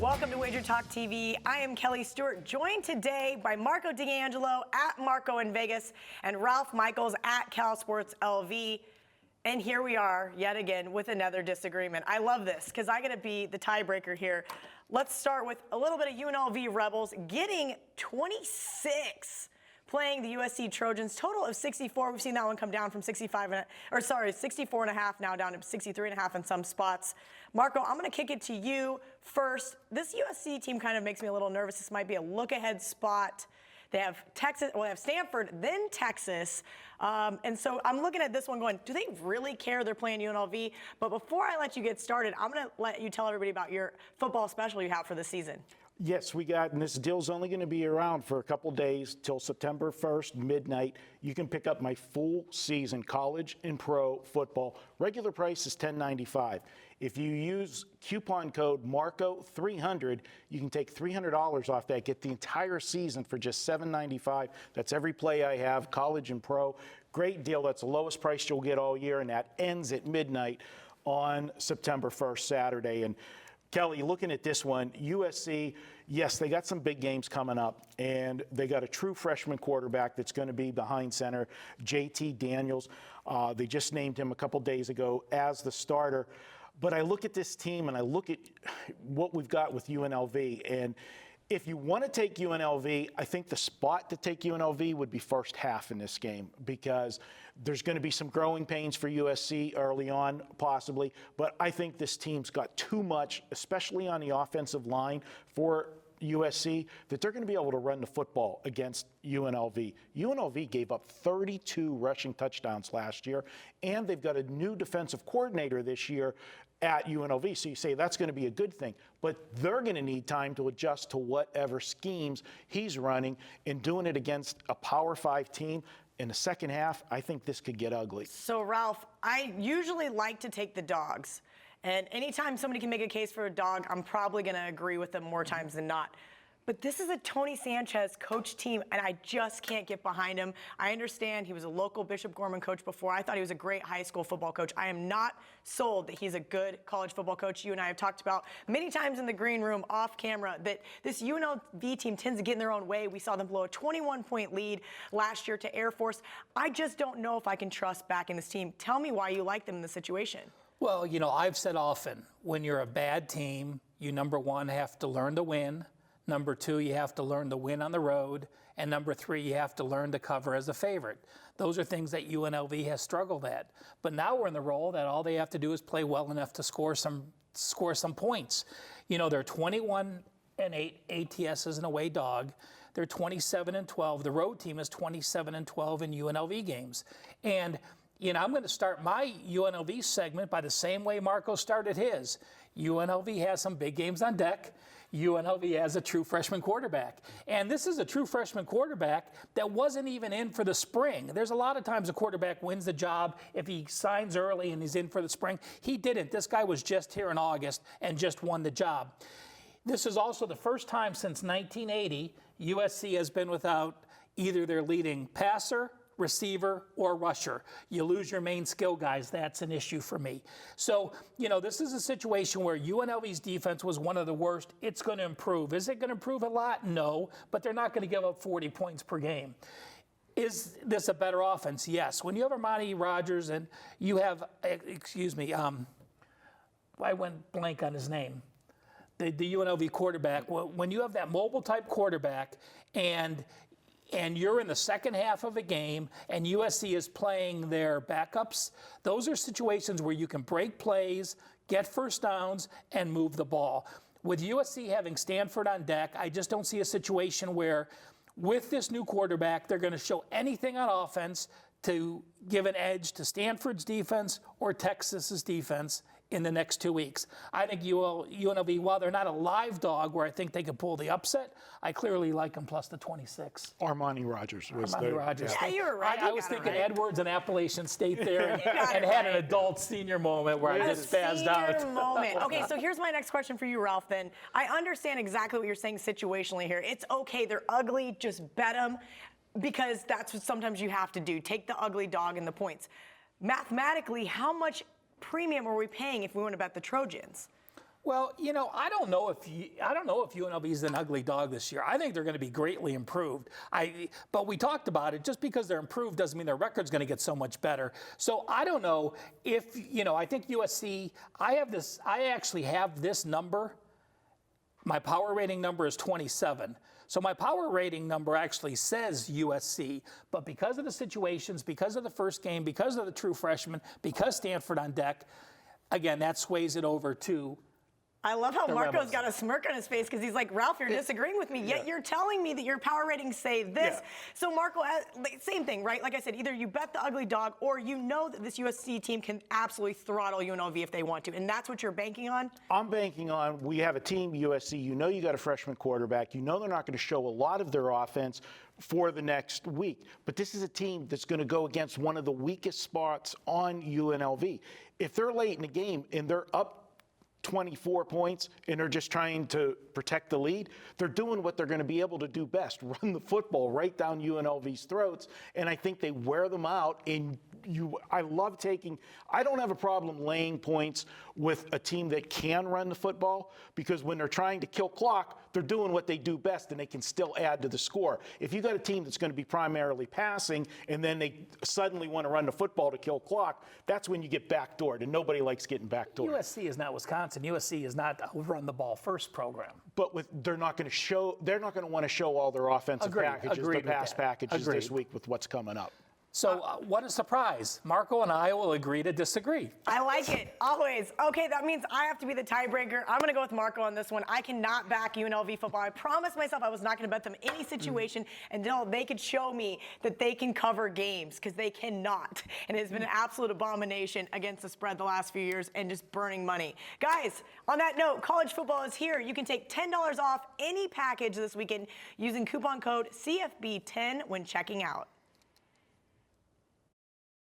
Welcome to WagerTalk TV. I am Kelly Stewart, joined today by Marco D'Angelo at Marco in Vegas and Ralph Michaels at Cal Sports LV. And here we are yet again with another disagreement. I love this because I got to be the tiebreaker here. Let's start with a little bit of UNLV Rebels getting 26. Playing the USC Trojans, total of 64. We've seen that one come down from 64 and a half now down to 63 and a half in some spots. Marco, I'm going to kick it to you first. This USC team kind of makes me a little nervous. This might be a look-ahead spot. They have Texas, well, they have Stanford, then Texas. And so I'm looking at this one going, do they really care they're playing UNLV? But before I let you get started, I'm going to let you tell everybody about your football special you have for the season. Yes, we got, and this deal's only going to be around for a couple days till September 1st, midnight. You can pick up my full season college and pro football. Regular price is $10.95. If you use coupon code MARCO300, you can take $300 off that, get the entire season for just $7.95. That's every play I have, college and pro. Great deal. That's the lowest price you'll get all year, and that ends at midnight on September 1st, Saturday. And Kelly, looking at this one, USC, yes, they got some big games coming up, and they got a true freshman quarterback that's going to be behind center, JT Daniels. They just named him a couple days ago as the starter. But I look at this team, and I look at what we've got with UNLV, and if you want to take UNLV, I think the spot to take UNLV would be first half in this game because there's going to be some growing pains for USC early on, possibly. But I think this team's got too much, especially on the offensive line for USC, that they're going to be able to run the football against UNLV. UNLV gave up 32 rushing touchdowns last year, and they've got a new defensive coordinator this year at UNLV. So you say that's going to be a good thing, but they're going to need time to adjust to whatever schemes he's running, and doing it against a Power 5 team in the second half, I think this could get ugly. So Ralph, I usually like to take the dogs, and anytime somebody can make a case for a dog, I'm probably going to agree with them more times than not. But this is a Tony Sanchez coach team, and I just can't get behind him. I understand he was a local Bishop Gorman coach before. I thought he was a great high school football coach. I am not sold that he's a good college football coach. You and I have talked about many times in the green room, off camera, that this UNLV team tends to get in their own way. We saw them blow a 21-point lead last year to Air Force. I just don't know if I can trust backing this team. Tell me why you like them in this situation. Well, you know, I've said often, when you're a bad team, you, number one, have to learn to win. Number two, you have to learn to win on the road. And number three, you have to learn to cover as a favorite. Those are things that UNLV has struggled at. But now we're in the role that all they have to do is play well enough to score some points. You know, they're 21-8 ATS as an away dog. They're 27-12. The road team is 27-12 in UNLV games. And you know, I'm going to start my UNLV segment by the same way Marco started his. UNLV has some big games on deck. UNLV has a true freshman quarterback. And this is a true freshman quarterback that wasn't even in for the spring. There's a lot of times a quarterback wins the job if he signs early and he's in for the spring. He didn't. This guy was just here in August and just won the job. This is also the first time since 1980 USC has been without either their leading passer, receiver, or rusher. You lose your main skill guys, that's an issue for me. So, you know, this is a situation where UNLV's defense was one of the worst. It's going to improve. Is it going to improve a lot? No, but they're not going to give up 40 points per game. Is this a better offense? Yes. When you have Armani Rogers and you have, I went blank on his name, the UNLV quarterback, when you have that mobile type quarterback and you're in the second half of a game and USC is playing their backups, those are situations where you can break plays, get first downs, and move the ball. With USC having Stanford on deck, I just don't see a situation where with this new quarterback, they're going to show anything on offense to give an edge to Stanford's defense or Texas's defense in the next 2 weeks. I think UNLV, while they're not a live dog where I think they could pull the upset, I clearly like them plus the 26. Armani Rogers was Armani Rogers. Yeah, you were right. I was thinking right. Edwards and Appalachian State there and had an adult senior moment where I just spazzed out. Moment. Okay, so here's my next question for you, Ralph, then. I understand exactly what you're saying situationally here. It's okay, they're ugly, just bet them, because that's what sometimes you have to do. Take the ugly dog and the points. Mathematically, how much premium are we paying if we want to bet the Trojans? Well, I don't know if UNLV is an ugly dog this year. I think they're going to be greatly improved. But we talked about it. Just because they're improved doesn't mean their record's going to get so much better. So I don't know if I think USC. I actually have this number. My power rating number is 27. So my power rating number actually says USC, but because of the situations, because of the first game, because of the true freshmen, because Stanford on deck, again, that sways it over to. I love how Marco's Rebels. got a smirk on his face because he's like, Ralph, you're disagreeing with me, yet you're telling me that your power ratings say this. Yeah. So, Marco, same thing, right? Like I said, either you bet the ugly dog or you know that this USC team can absolutely throttle UNLV if they want to, and that's what you're banking on? I'm banking on we have a team, USC. You know you got a freshman quarterback. You know they're not going to show a lot of their offense for the next week. But this is a team that's going to go against one of the weakest spots on UNLV. If they're late in the game and they're up 24 points and they're just trying to protect the lead, they're doing what they're going to be able to do best, run the football right down UNLV's throats, and I think they wear them out. And I don't have a problem laying points with a team that can run the football, because when they're trying to kill clock, they're doing what they do best and they can still add to the score. If you got a team that's going to be primarily passing and then they suddenly want to run the football to kill clock, that's when you get backdoored, and nobody likes getting backdoored. USC is not Wisconsin. USC is not a run the ball first program. But they're not going to want to show all their offensive packages, Agreed the pass with that. packages this Agreed. week with what's coming up. So what a surprise. Marco and I will agree to disagree. I like it, always. Okay, that means I have to be the tiebreaker. I'm going to go with Marco on this one. I cannot back UNLV football. I promised myself I was not going to bet them any situation until they could show me that they can cover games, because they cannot. And it has been an absolute abomination against the spread the last few years and just burning money. Guys, on that note, college football is here. You can take $10 off any package this weekend using coupon code CFB10 when checking out.